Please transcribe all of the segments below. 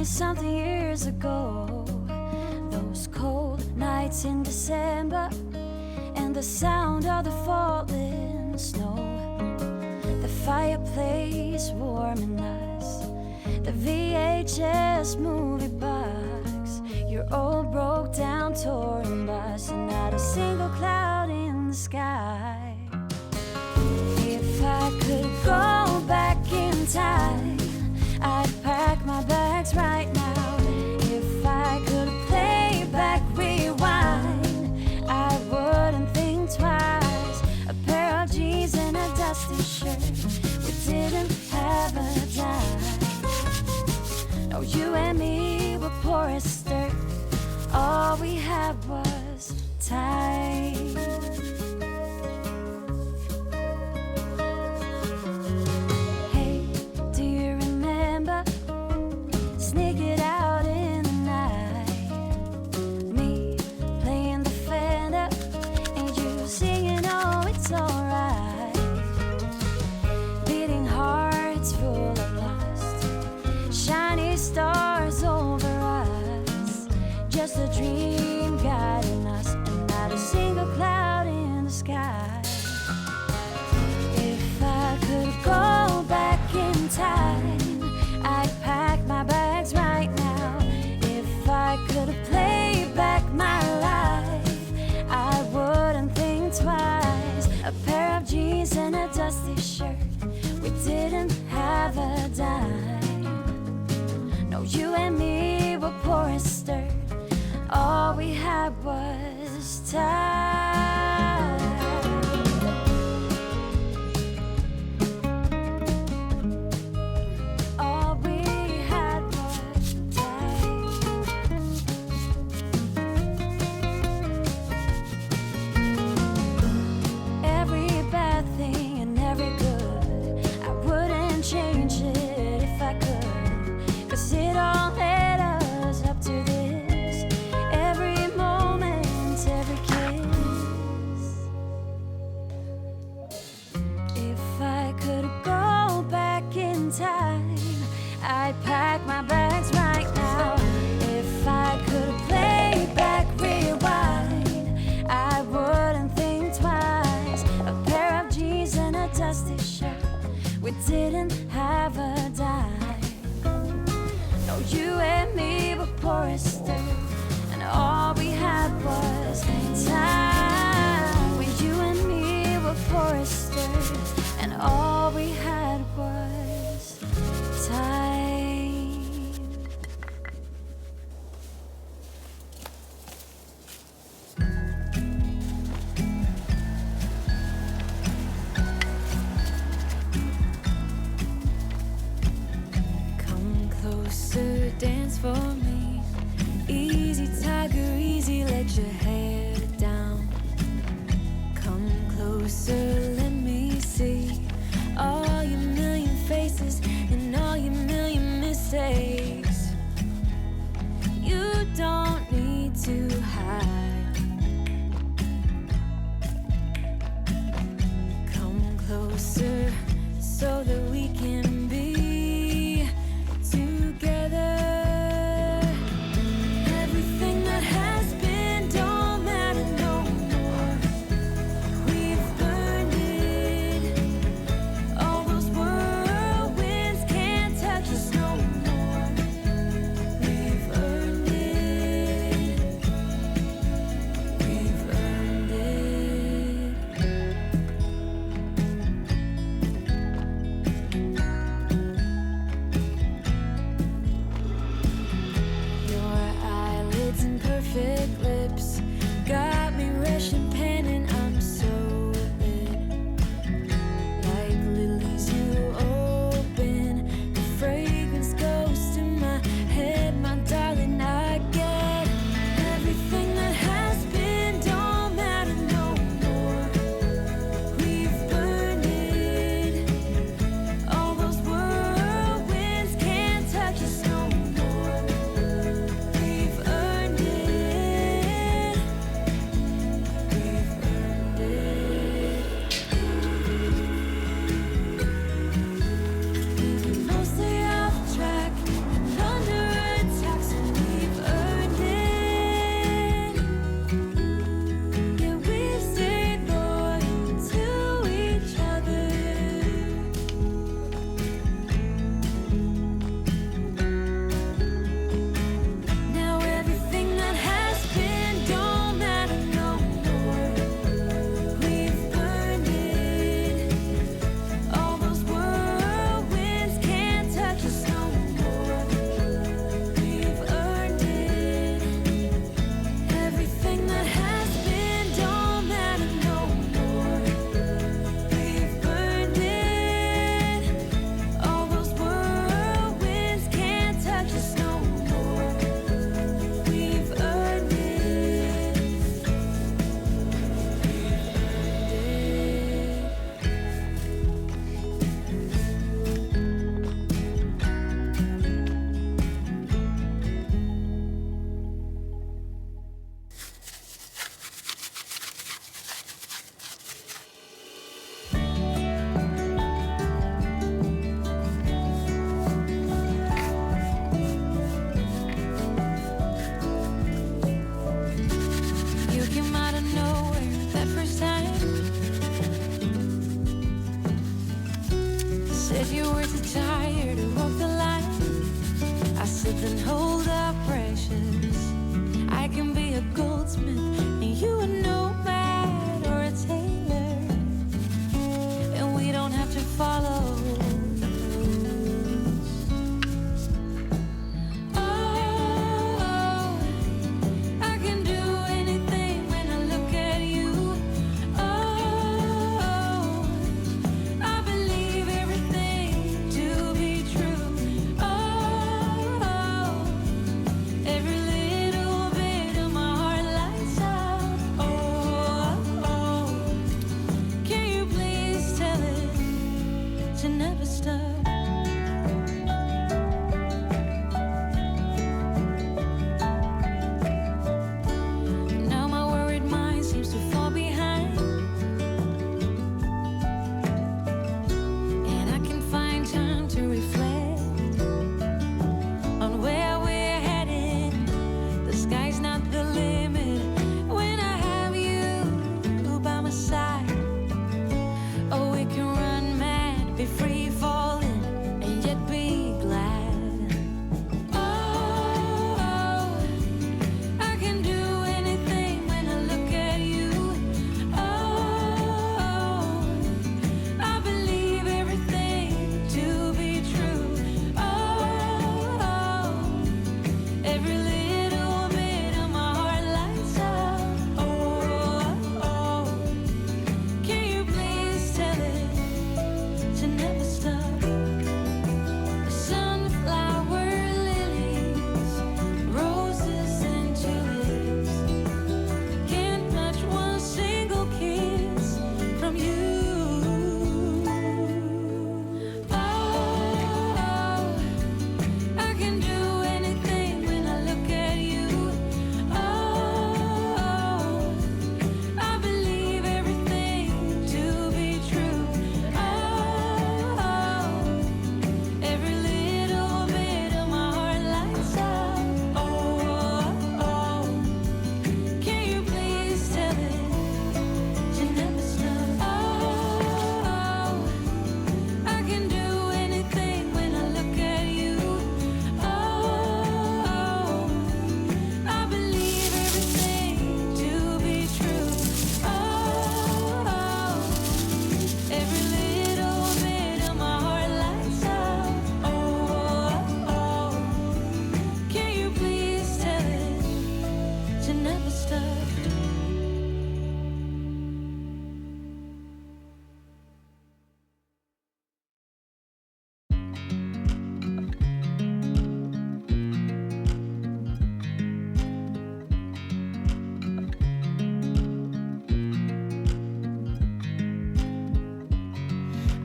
something years ago. Those cold nights in December, and the sound of the falling snow. The fireplace warming us, the VHS movie box, your old broke down touring bus, and not a single cloud in the sky. If I could go back in time, I'd pack my bags right now. If I could play back, rewind, I wouldn't think twice. A pair of jeans and a dusty shirt, we didn't have a dime. No, you and me were poor as dirt. All we had was time. Hey, do you remember? Sneak it out in the night. Me playing the Fender, and you singing, oh, it's alright. Beating hearts full of lust, shiny stars over us. Just a dream guiding us, and not a single cloud in the sky. If I could go back in time, I'd pack my bags right now. If I could play back my life, I wouldn't think twice. A pair of jeans and a dusty shirt, we didn't have a dime. No, you and me were poor as dirt. All we had was time. All we had was time. Every bad thing and every good, I wouldn't change it if I could. 'Cause it all led us up to this. Every moment, every kiss. If I could go back in time, I'd pack my bags right now. If I could play back, rewind, I wouldn't think twice. A pair of jeans and a dusty shirt, we didn't have a dime. No, you and me were poor as dirt, and all we had was time. When you and me were poor as dirt, and all we had was time. Come closer, dance for me. Easy tiger, easy, let your hair down. Come closer, let me see all your million faces and all your million mistakes. You don't need to hide. Come closer so that we can be together. Everything that has been don't matter no more. We've burned it. All those whirlwinds can't touch us no more. We've earned it. We've earned it. first time. Said you were too tired to walk the line. I said then hold up, precious. I can be a goldsmith and you a nomad or a tailor, and we don't have to follow the rules. Oh, I can do anything when I look at you. Oh, I believe everything to be true. Oh, every little bit of my heart lights up. Oh, can you please tell it to never stop? Now my worried mind seems to fall behind, and I can find time to reflect on where we're headed. The sky's not the limit when I have you by my side. Oh, we can run mad, be free falling, and yet be glad. Oh, I can do anything when I look at you. Oh, I believe everything to be true. Oh, every little bit of my heart lights up. Oh, can you please tell it to never stop? Sunflower lilies, roses and tulips can't match one single kiss from you. Oh, I can do anything when I look at you. Oh, I believe everything to be true. Oh, every little bit of my heart lights up. Oh, can you please tell it to never stop? Oh, I can do anything when I look at you. Oh, I believe everything to be true. Oh, every little bit of my heart lights up. Oh, can you please tell it to never stop?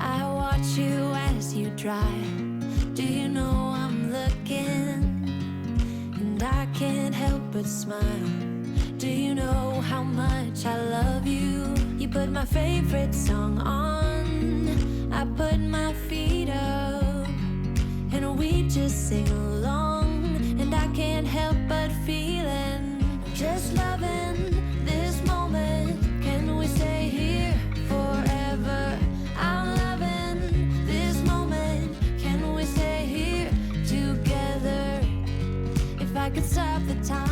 I watch you as you drive. Do you know I'm looking? And I can't help but smile. Do you know how much I love you? You put my favorite song on, I put my feet up, and we just sing along. And I can't help but feeling, just loving this moment. Can we stay here forever? I'm loving this moment. Can we stay here together? If I could stop the time